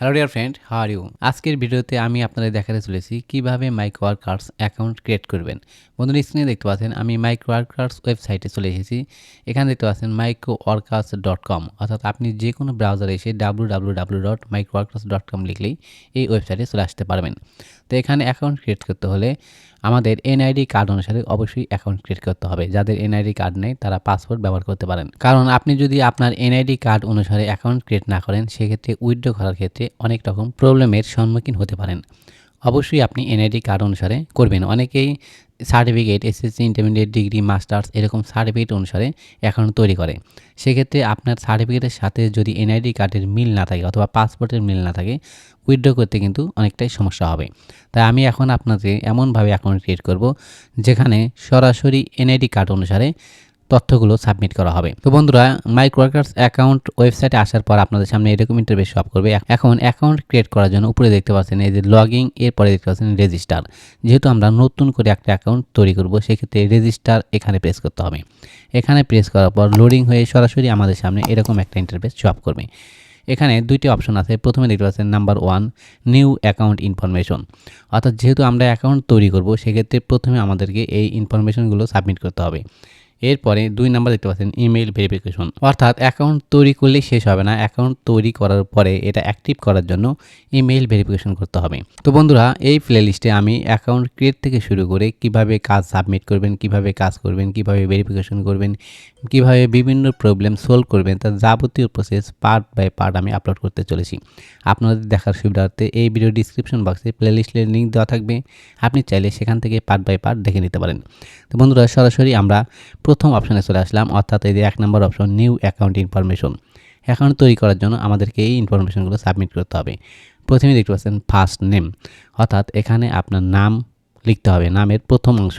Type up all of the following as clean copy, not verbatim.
Hello dear friend, how are you? আজকের ভিডিওতে আমি আপনাদের দেখাতে চলেছি কিভাবে মাইক্রোওয়ার্কার্স অ্যাকাউন্ট ক্রিয়েট করবেন। বন্ধুরা, স্ক্রিনে দেখতে পাচ্ছেন আমি মাইক্রোওয়ার্কার্স ওয়েবসাইটে চলে এসেছি। এখানে দেখতে পাচ্ছেন microworkers.com, অর্থাৎ আপনি যে কোনো ব্রাউজারে এসে www.microworkers.com লিখলেই এই ওয়েবসাইটে চলে আসতে পারবেন। তো এখানে অ্যাকাউন্ট ক্রিয়েট করতে হলে আমাদের এনআইডি কার্ড অনুসারে অবশ্যই অ্যাকাউন্ট ক্রিয়েট করতে হবে। যাদের এনআইডি কার্ড নেই তারা পাসওয়ার্ড ব্যবহার করতে পারেন। কারণ আপনি যদি আপনার এনআইডি কার্ড অনুসারে অ্যাকাউন্ট ক্রিয়েট না করেন, সেক্ষেত্রে উইথড্র করার ক্ষেত্রে অনেক রকম প্রবলেমের সম্মুখীন হতে পারেন। অবশ্যই আপনি এনআইডি কার্ড অনুসারে করবেন। অনেকেই certificate, SSC, intermediate, degree, masters এরকম সার্টিফিকেট অনুসারে অ্যাকাউন্ট তৈরি করে। সেক্ষেত্রে আপনার সার্টিফিকেটের সাথে যদি এনআইডি কার্ডের মিল না থাকে অথবা পাসপোর্টের মিল না থাকে, উইথড্র করতে কিন্তু অনেকটাই সমস্যা হবে। তাই আমি এখন আপনাকে এমনভাবে অ্যাকাউন্ট ক্রিয়েট করব যেখানে সরাসরি এনআইডি কার্ড অনুসারে তথ্যগুলো সাবমিট করা হবে। তো বন্ধুরা, মাইক্রোওয়ার্কার্স অ্যাকাউন্ট ওয়েবসাইটে আসার পর আপনাদের সামনে এরকম ইন্টারফেস শো আপ করবে। এখন অ্যাকাউন্ট ক্রিয়েট করার জন্য উপরে দেখতে পাচ্ছেন এই যে লগইন, এরপরে দেখতে পাচ্ছেন রেজিস্টার। যেহেতু আমরা নতুন করে একটা অ্যাকাউন্ট তৈরি করব, সেক্ষেত্রে রেজিস্টার এখানে প্রেস করতে হবে। এখানে প্রেস করার পর লোডিং হয়ে সরাসরি আমাদের সামনে এরকম একটা ইন্টারফেস শো আপ করবে। এখানে দুইটি অপশন আছে। প্রথমে দেখতে পাচ্ছেন নাম্বার 1, নিউ অ্যাকাউন্ট ইনফরমেশন, অর্থাৎ যেহেতু আমরা অ্যাকাউন্ট তৈরি করব, সেক্ষেত্রে প্রথমে আমাদেরকে এই ইনফরমেশনগুলো সাবমিট করতে হবে। এরপরে 2 নাম্বার দেখতে পাচ্ছেন ইমেইল ভেরিফিকেশন, অর্থাৎ অ্যাকাউন্ট তৈরি করলেই শেষ হবে না, অ্যাকাউন্ট তৈরি করার পরে এটা অ্যাক্টিভ করার জন্য ইমেইল ভেরিফিকেশন করতে হবে। তো বন্ধুরা, এই প্লেলিস্টে আমি অ্যাকাউন্ট ক্রিয়েট থেকে শুরু করে কিভাবে কাজ সাবমিট করবেন, কিভাবে কাজ করবেন, কিভাবে ভেরিফিকেশন করবেন, কিভাবে বিভিন্ন প্রবলেম সলভ করবেন, তার যাবতীয় প্রসেস পার্ট বাই পার্ট আমি আপলোড করতে চলেছি। আপনাদের দেখার সুবিধার্থে এই ভিডিও ডিসক্রিপশন বক্সে প্লেলিস্টের লিঙ্ক দেওয়া থাকবে। আপনি চাইলে সেখান থেকে পার্ট বাই পার্ট দেখে নিতে পারেন। তো বন্ধুরা, সরাসরি আমরা প্রথম অপশনে চলে আসলাম, অর্থাৎ এই যে 1 নম্বর option, new account information. Account তৈরি করার জন্য আমাদেরকে এই ইনফরমেশনগুলো সাবমিট করতে হবে। প্রথমে দেখতে পাচ্ছেন ফার্স্ট নেম, অর্থাৎ এখানে আপনার নাম লিখতে হবে, নামের প্রথম অংশ।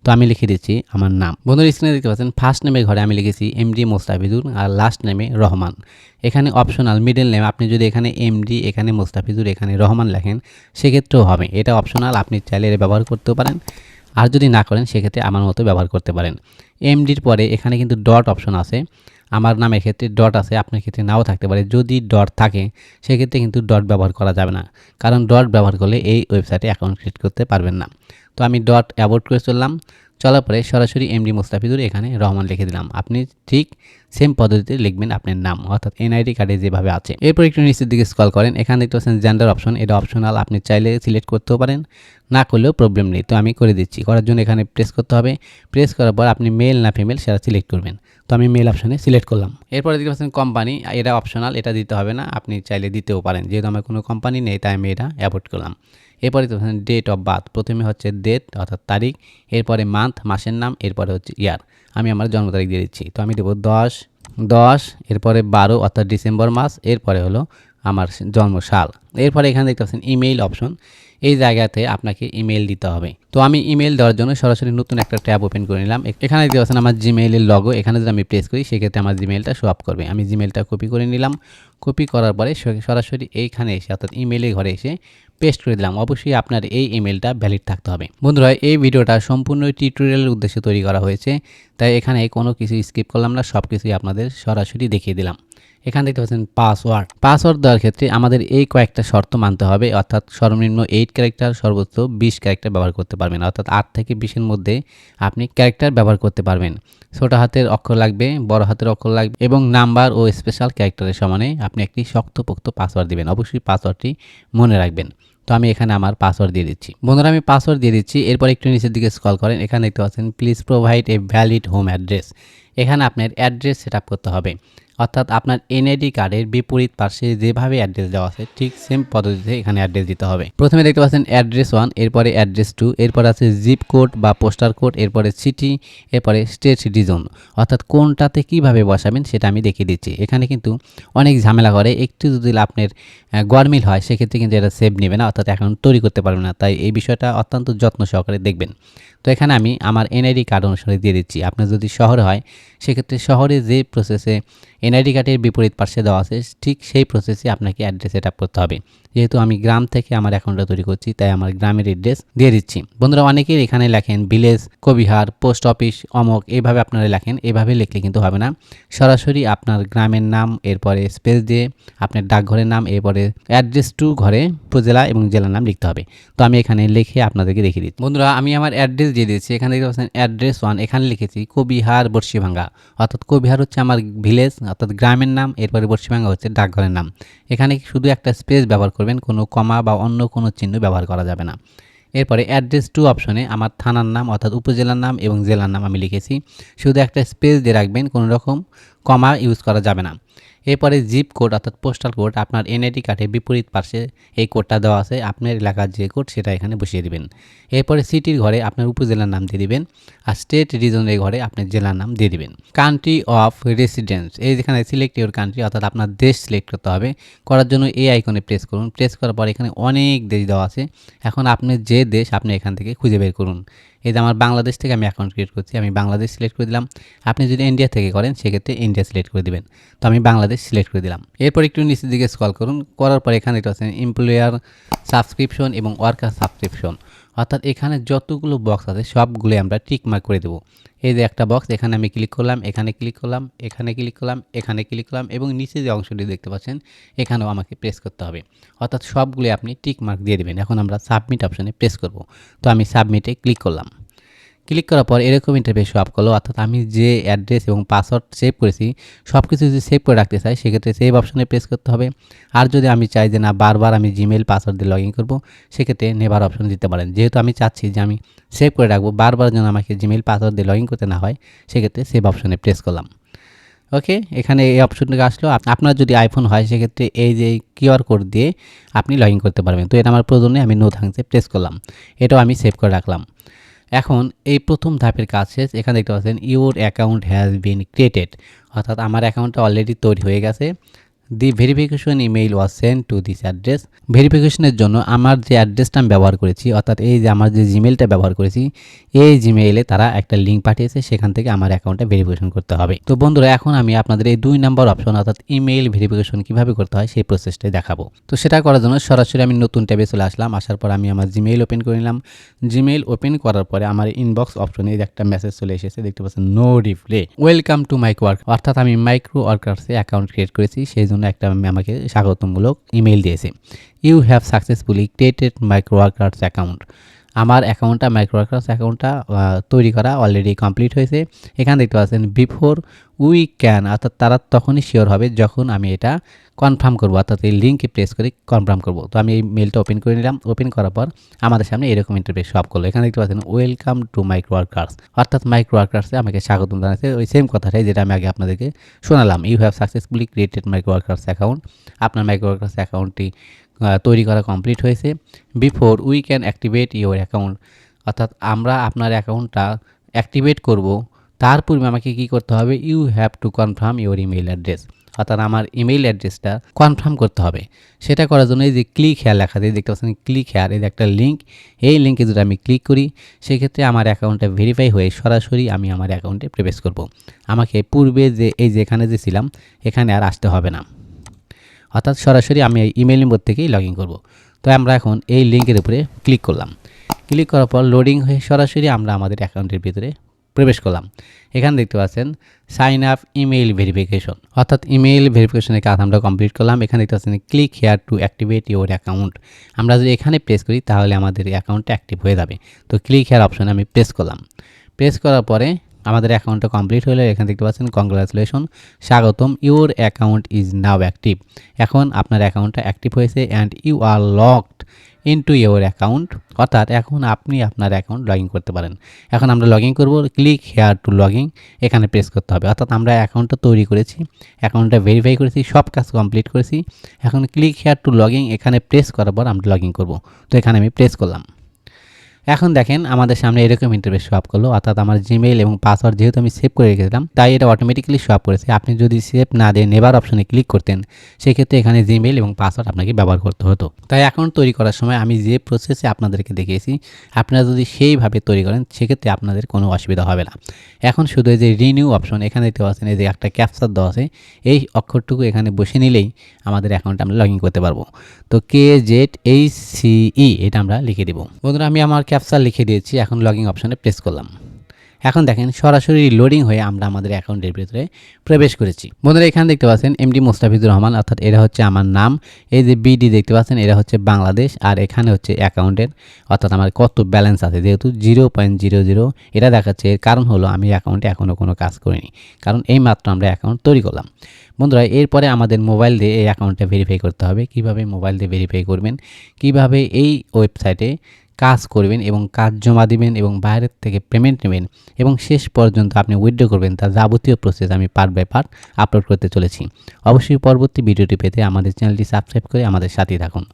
তো আমি লিখে দিচ্ছি আমার নাম। বন্ধুরা, স্ক্রিনে দেখতে পাচ্ছেন ফার্স্ট নেমের ঘরে আমি লিখেছি এমডি মোস্তাফিজুর, আর লাস্ট নেমে রহমান। এখানে অপশনাল মিডল নেম, আপনি যদি এখানে এমডি, এখানে মোস্তাফিজুর, এখানে রহমান লেখেন সেক্ষেত্রেও হবে। এটা অপশনাল, আপনি চাইলে এটা ব্যবহার করতেও পারেন, আর যদি না করেন সেক্ষেত্রে আমার মতো ব্যবহার করতে পারেন। এমডির পরে এখানে কিন্তু ডট অপশন আছে। আমার নামের ক্ষেত্রে ডট আছে, আপনার ক্ষেত্রে নাও থাকতে পারে। যদি ডট থাকে সেক্ষেত্রে কিন্তু ডট ব্যবহার করা যাবে না, কারণ ডট ব্যবহার করলে এই ওয়েবসাইটে অ্যাকাউন্ট ক্রিয়েট করতে পারবেন না। তো আমি ডট অ্যাভয়েড করে চললাম। চলার পরে সরাসরি এমডি মোস্তাফিজুর, এখানে রহমান লিখে দিলাম। আপনি ঠিক সেম পদ্ধতিতে লিখবেন আপনার নাম, অর্থাৎ এনআইডি কার্ডে যেভাবে আছে। এরপর একটু নিচের দিকে স্ক্রল করেন, এখানে দেখতে পাচ্ছেন জেন্ডার অপশন। এটা অপশনাল, আপনি চাইলে সিলেক্ট করতেও পারেন, না করলেও প্রবলেম নেই। তো আমি করে দিচ্ছি। করার জন্য এখানে প্রেস করতে হবে। প্রেস করার পর আপনি মেল না ফিমেল সেটা সিলেক্ট করবেন। তো আমি মেল অপশনে সিলেক্ট করলাম। এরপরে দেখতে পাচ্ছেন কোম্পানি, এটা অপশনাল, এটা দিতে হবে না, আপনি চাইলে দিতেও পারেন। যেহেতু আমার কোনো কোম্পানি নেই তাই আমি এটা অ্যাভয়েড করলাম। এরপরে দেখতে পাচ্ছেন ডেট অফ বার্থ, প্রথমে হচ্ছে ডেট অর্থাৎ তারিখ, এরপরে মান্থ মাসের নাম, এরপরে হচ্ছে ইয়ার। আমি আমার জন্ম তারিখ দিয়ে দিচ্ছি। তো আমি দেবো 10, এরপরে 12 অর্থাৎ ডিসেম্বর মাস, এরপরে হলো আমার জন্ম সাল। এরপরে এখানে দেখতে পাচ্ছেন ইমেইল অপশন, এই জায়গাতে আপনাকে ইমেল দিতে হবে। তো আমি ইমেল দেওয়ার জন্য সরাসরি নতুন একটা ট্যাব ওপেন করে নিলাম। এখানে দেখতে পাচ্ছেন আমার জিমেইলের লগো, এখানে যদি আমি প্রেস করি সেক্ষেত্রে আমার জিমেইলটা শো আপ করবে। আমি জিমেইলটা কপি করে নিলাম। কপি করার পরে সরাসরি এইখানে এসে অর্থাৎ ইমেইলের ঘরে এসে পেস্ট করে দিলাম। অবশ্যই আপনার এই ইমেলটা ভ্যালিড থাকতে হবে। বন্ধুরা, এই ভিডিওটা সম্পূর্ণ টিউটোরিয়ালের উদ্দেশ্যে তৈরি করা হয়েছে, তাই এখানে কোনো কিছু স্কিপ করলাম না, সব কিছুই আপনাদের সরাসরি দেখিয়ে দিলাম। এখানে দেখতে পাচ্ছেন পাসওয়ার্ড দেওয়ার ক্ষেত্রে আমাদের এই কয়েকটা শর্ত মানতে হবে, অর্থাৎ সর্বনিম্ন 8 ক্যারেক্টার, সর্বোচ্চ 20 ক্যারেক্টার ব্যবহার করতে পারবেন, অর্থাৎ 8 থেকে 20-এর মধ্যে আপনি ক্যারেক্টার ব্যবহার করতে পারবেন। ছোট হাতের অক্ষর লাগবে, বড় হাতের অক্ষর লাগবে, এবং নাম্বার ও স্পেশাল ক্যারেক্টারের সমানে আপনি একটি শক্তপোক্ত পাসওয়ার্ড দিবেন। অবশ্যই পাসওয়ার্ডটি মনে রাখবেন। তো আমি এখানে আমার পাসওয়ার্ড দিয়ে দিচ্ছি। বন্ধুরা, আমি পাসওয়ার্ড দিয়ে দিচ্ছি। এরপর একটু নিচের দিকে স্ক্রল করেন, এখানে দেখতে পাচ্ছেন please provide a valid home address. এখানে আপনার অ্যাড্রেস সেট আপ করতে হবে, অর্থাৎ আপনার এনআইডি কার্ডের বিপরীত পাশে যেভাবে অ্যাড্রেস দেওয়া আছে ঠিক সেম পদ্ধতিতে এখানে অ্যাড্রেস দিতে হবে। প্রথমে দেখতে পাচ্ছেন অ্যাড্রেস 1, এরপরে অ্যাড্রেস 2, এরপর আছে জিপ কোড বা পোস্টার কোড, এরপরে সিটি, এরপরে স্টেট রিজন, অর্থাৎ কোনটাতে কিভাবে বসাবেন সেটা আমি দেখিয়ে দিচ্ছি। এখানে কিন্তু অনেক ঝামেলা করে, একটু যদি আপনার গরমিল হয় সেক্ষেত্রে কিন্তু এটা সেভ নেবে না, অর্থাৎ অ্যাকাউন্ট তৈরি করতে পারবে না। তাই এই বিষয়টা অত্যন্ত যত্ন সহকারে দেখবেন। তো এখানে আমি আমার এনআইডি কার্ড অনুসারে দিয়ে দিচ্ছি। আপনার যদি শহরে হয় সেক্ষেত্রে শহরে যে প্রসেসে এনআইডি কার্ডের বিপরীত পাশে দেওয়া আছে ঠিক সেই প্রসেসে আপনাকে অ্যাড্রেস সেট আপ করতে হবে। যেহেতু আমি গ্রাম থেকে আমার অ্যাকাউন্টটা তৈরি করছি, তাই আমার গ্রামের অ্যাড্রেস দিয়ে দিচ্ছি। বন্ধুরা, অনেকেই এখানে লেখেন ভিলেজ, কবিহার, পোস্ট অফিস, অমক, এইভাবে আপনারা লেখেন। এভাবে লিখলে কিন্তু হবে না। সরাসরি আপনার গ্রামের নাম, এরপরে স্পেস দিয়ে আপনার ডাকঘরের নাম, এরপরে অ্যাড্রেস টু ঘরে উপজেলা এবং জেলার নাম লিখতে হবে। তো আমি এখানে লিখে আপনাদেরকে দেখিয়ে দিচ্ছি। বন্ধুরা, আমি আমার অ্যাড্রেস দিয়ে দিয়েছি। এখানে দেখতে পাচ্ছেন অ্যাড্রেস 1, এখানে লিখেছি কবিহার বর্ষিভাঙ্গা, অর্থাৎ কবিহার হচ্ছে আমার ভিলেজ অর্থাৎ গ্রামের নাম, এরপরে বর্ষিভাঙ্গা হচ্ছে ডাকঘরের নাম। এখানে শুধু একটা স্পেস ব্যবহার করবেন, কোনো কমা বা অন্য কোনো চিহ্ন ব্যবহার করা যাবে না। এরপরে অ্যাড্রেস টু অপশনে আমার থানার নাম অর্থাৎ উপজেলার নাম এবং জেলার নাম আমি লিখেছি। শুধু একটা স্পেস দিয়ে রাখবেন, কোনো রকম কমা ইউজ করা যাবে না। এরপরে জিপ কোড অর্থাৎ পোস্টাল কোড, আপনার এনআইডি কার্ডের বিপরীত পাশে এই কোডটা দেওয়া আছে। আপনার এলাকার যে কোড সেটা এখানে বসিয়ে দিবেন। এরপরে সিটির ঘরে আপনার উপজেলার নাম দিয়ে দিবেন, আর স্টেট রিজনের ঘরে আপনার জেলার নাম দিয়ে দিবেন। কান্ট্রি অফ রেসিডেন্স, এই যেখানে সিলেক্ট ইউর কান্ট্রি অর্থাৎ আপনার দেশ সিলেক্ট করতে হবে। করার জন্য এই আইকনে প্রেস করুন। প্রেস করার পর এখানে অনেক দেশ দেওয়া আছে। এখন আপনি যে দেশ আপনি এখান থেকে খুঁজে বের করুন। এই যে আমার বাংলাদেশ থেকে আমি অ্যাকাউন্ট ক্রিয়েট করছি, আমি বাংলাদেশ সিলেক্ট করে দিলাম। আপনি যদি ইন্ডিয়া থেকে করেন সেক্ষেত্রে ইন্ডিয়া সিলেক্ট করে দিবেন। তো আমি বাংলাদেশ সিলেক্ট করে দিলাম। এরপর একটু নিচের দিকে স্ক্রল করুন। করার পর এখানে এটা আছে এমপ্লয়ার সাবস্ক্রিপশন এবং ওয়ার্কার সাবস্ক্রিপশন, অর্থাৎ এখানে যতগুলো বক্স আছে সবগুলো আমরা টিক মার্ক করে দেবো। এই যে একটা বক্স, এখানে আমি ক্লিক করলাম, এখানে ক্লিক করলাম, এখানে ক্লিক করলাম, এখানে ক্লিক করলাম এবং নিচে যে অংশটি দেখতে পাচ্ছেন এখানেও আমাকে প্রেস করতে হবে, অর্থাৎ সবগুলো আপনি টিক মার্ক দিয়ে দেবেন। এখন আমরা সাবমিট অপশনে প্রেস করব। তো আমি সাবমিটে ক্লিক করলাম। ক্লিক করার পর এরকম ইন্টারফেস শো আপ করলো, অর্থাৎ আমি যে অ্যাড্রেস এবং পাসওয়ার্ড সেভ করেছি সব কিছু যদি সেভ করে রাখতে চাই সেক্ষেত্রে সেভ অপশনে প্রেস করতে হবে। আর যদি আমি চাই যে না বারবার আমি জিমেল পাসওয়ার্ড দিয়ে লগ ইন করবো, সেক্ষেত্রে নেভার অপশন দিতে পারেন। যেহেতু আমি চাচ্ছি যে আমি সেভ করে রাখবো, বারবার যেন আমাকে জিমেল পাসওয়ার্ড দিয়ে লগ ইন করতে না হয়, সেক্ষেত্রে সেভ অপশনে প্রেস করলাম। ওকে, এখানে এই অপশনটা আসলো। আপনার যদি আইফোন হয় সেক্ষেত্রে এই যে কিউআর কোড দিয়ে আপনি লগ ইন করতে পারবেন। তো এটা আমার প্রয়োজনে আমি নো থ্যাঙ্কসে প্রেস করলাম। এটাও আমি সেভ করে রাখলাম। এখন এই প্রথম ধাপের কাজ শেষ। এখানে দেখতে পাচ্ছেন your account has been created, অর্থাৎ আমার অ্যাকাউন্টটা অলরেডি তৈরি হয়ে গেছে। The verification email was send to this address. ভেরিফিকেশনের জন্য আমার যে অ্যাড্রেসটা আমি ব্যবহার করেছি, অর্থাৎ এই যে আমার যে জিমেলটা ব্যবহার করেছি, এই জিমেইলে তারা একটা লিঙ্ক পাঠিয়েছে, সেখান থেকে আমার অ্যাকাউন্টটা ভেরিফিকেশন করতে হবে। তো বন্ধুরা, এখন আমি আপনাদের এই 2 নম্বর অপশন অর্থাৎ ইমেইল ভেরিফিকেশন কীভাবে করতে হয় সেই প্রসেসটাই দেখাবো। তো সেটা করার জন্য সরাসরি আমি নতুন ট্যাবে চলে আসলাম। আসার পর আমি আমার জিমেইল ওপেন করে নিলাম। জিমেইল ওপেন করার পরে আমার ইনবক্স অপশনে একটা মেসেজ চলে এসেছে, দেখতে পাচ্ছেন no reply, welcome to micro work, অর্থাৎ আমি মাইক্রো ওয়ার্কার্সে অ্যাকাউন্ট ক্রিয়েট করেছি, সেই জন্য একটা আমাকে স্বাগতমূলক ইমেইল দিয়েছে। You have successfully created micro workers account. আমার অ্যাকাউন্টটা মাইক্রো ওয়ার্কার্স অ্যাকাউন্টটা তৈরি করা অলরেডি কমপ্লিট হয়েছে। এখানে দেখতে পাচ্ছেন বিফোর উই ক্যান, অর্থাৎ তারা তখনই শিওর হবে যখন আমি এটা কনফার্ম করবো, অর্থাৎ এই লিঙ্কে প্রেস করে কনফার্ম করবো। তো আমি এই মেলটা ওপেন করে নিলাম। ওপেন করার পর আমাদের সামনে এরকম ইন্টারফেস শো আপ করলো। এখানে দেখতে পাচ্ছেন ওয়েলকাম টু মাইক্রো ওয়ার্কার্স, অর্থাৎ মাইক্রো ওয়ার্কার্সে আমাকে স্বাগতম জানাচ্ছে। ওই সেম কথাটাই যেটা আমি আগে আপনাদেরকে শোনালাম। You have successfully created micro workers account, আপনার মাইক্রো ওয়ার্কার্স অ্যাকাউন্টটি তৈরি করা কমপ্লিট হয়েছে। Before we can activate your account, অর্থাৎ আমরা আপনার অ্যাকাউন্টটা অ্যাক্টিভেট করব তার পূর্বে আমাকে কী করতে হবে, you have to confirm your email address, অর্থাৎ আমার ইমেইল অ্যাড্রেসটা কনফার্ম করতে হবে। সেটা করার জন্য এই যে ক্লিক হেয়ার লেখা দিয়ে দেখতে পাচ্ছেন ক্লিক হেয়ার, এই যে একটা লিঙ্ক, এই লিঙ্কে যদি আমি ক্লিক করি সেক্ষেত্রে আমার অ্যাকাউন্টটা ভেরিফাই হয়ে সরাসরি আমি আমার অ্যাকাউন্টে প্রবেশ করব। আমাকে পূর্বে যে এই যে এখানে যে ছিলাম এখানে আর আসতে হবে না, অর্থাৎ সরাসরি আমি এই ইমেল নম্বর থেকেই লগ ইন করবো। তো আমরা এখন এই লিঙ্কের উপরে ক্লিক করলাম। ক্লিক করার পর লোডিং হয়ে সরাসরি আমরা আমাদের অ্যাকাউন্টের ভিতরে প্রবেশ করলাম। এখানে দেখতে পাচ্ছেন সাইন আপ ইমেইল ভেরিফিকেশন, অর্থাৎ ইমেইল ভেরিফিকেশনের কাজ আমরা কমপ্লিট করলাম। এখানে দেখতে পাচ্ছেন click here two activate your account. আমরা যদি এখানে প্রেস করি তাহলে আমাদের অ্যাকাউন্টটা অ্যাক্টিভ হয়ে যাবে। তো ক্লিক হেয়ার অপশনে আমি প্রেস করলাম। প্রেস করার পরে আমাদের অ্যাকাউন্টটা কমপ্লিট হলে এখানে দেখতে পাচ্ছেন কংগ্রাচুলেশন, স্বাগতম, your account is now active. এখন আপনার অ্যাকাউন্টটা অ্যাক্টিভ হয়েছে and you are locked into your account, অর্থাৎ এখন আপনি আপনার অ্যাকাউন্ট লগ ইন করতে পারেন। এখন আমরা লগ ইন করবো। Click here two log in, এখানে প্রেস করতে হবে, অর্থাৎ আমরা অ্যাকাউন্টটা তৈরি করেছি, অ্যাকাউন্টটা ভেরিফাই করেছি, সব কাজ কমপ্লিট করেছি। এখন click here two log in এখানে প্রেস করার পর আমরা লগ ইন করবো। তো এখানে আমি প্রেস করলাম। এখন দেখেন আমাদের সামনে এরকম ইন্টারফেস শো আপ করলো, অর্থাৎ আমার জিমেইল এবং পাসওয়ার্ড যেহেতু আমি সেভ করে রেখেছিলাম তাই এটা অটোমেটিক্যালি শো আপ করেছে। আপনি যদি সেভ না দিয়ে নেবার অপশনে ক্লিক করতেন সেক্ষেত্রে এখানে জিমেইল এবং পাসওয়ার্ড আপনাকে ব্যবহার করতে হতো। তাই অ্যাকাউন্ট তৈরি করার সময় আমি যে প্রসেসে আপনাদেরকে দেখিয়েছি আপনারা যদি সেইভাবে তৈরি করেন সেক্ষেত্রে আপনাদের কোনো অসুবিধা হবে না। এখন শুধু এই যে রিনিউ অপশন এখানে দেখতে পাচ্ছেন, এই যে একটা ক্যাপচার দেওয়া আছে, এই অক্ষরটুকু এখানে বসে নিলেই আমাদের অ্যাকাউন্টে আমরা লগ ইন করতে পারবো। তো KZHCE এটা আমরা লিখে দেবো। বন্ধুরা আমি আমার ক্যাপচার লিখে দিয়েছি, এখন লগইন অপশনে প্রেস করলাম। এখন দেখেন সরাসরি লোডিং হয়ে আমরা আমাদের অ্যাকাউন্টের ভিতরে প্রবেশ করেছি। বন্ধুরা এখানে দেখতে পাচ্ছেন এমডি মোস্তাফিজুর রহমান, অর্থাৎ এরা হচ্ছে আমার নাম। এই যে বিডি দেখতে পাচ্ছেন এরা হচ্ছে বাংলাদেশ, আর এখানে হচ্ছে অ্যাকাউন্টের অর্থাৎ আমার কত ব্যালেন্স আছে, যেহেতু 0.00 এটা দেখাচ্ছে। এর কারণ হলো আমি অ্যাকাউন্টে এখনও কোনো কাজ করিনি, কারণ এই মাত্র আমরা অ্যাকাউন্ট তৈরি করলাম। বন্ধুরা এরপরে আমাদের মোবাইল দিয়ে এই অ্যাকাউন্টটা ভেরিফাই করতে হবে। কিভাবে মোবাইল দিয়ে ভেরিফাই করবেন, কিভাবে এই ওয়েবসাইটে কাজ করবেন এবং কাজ জমা দিবেন এবং বাইরের থেকে পেমেন্ট নেবেন এবং শেষ পর্যন্ত আপনি উইথড্র করবেন, তার যাবতীয় প্রসেস আমি পার্ট বাই পার্ট আপলোড করতে চলেছি। অবশ্যই পরবর্তী ভিডিওটি পেতে আমাদের চ্যানেলটি সাবস্ক্রাইব করে আমাদের সাথেই থাকুন।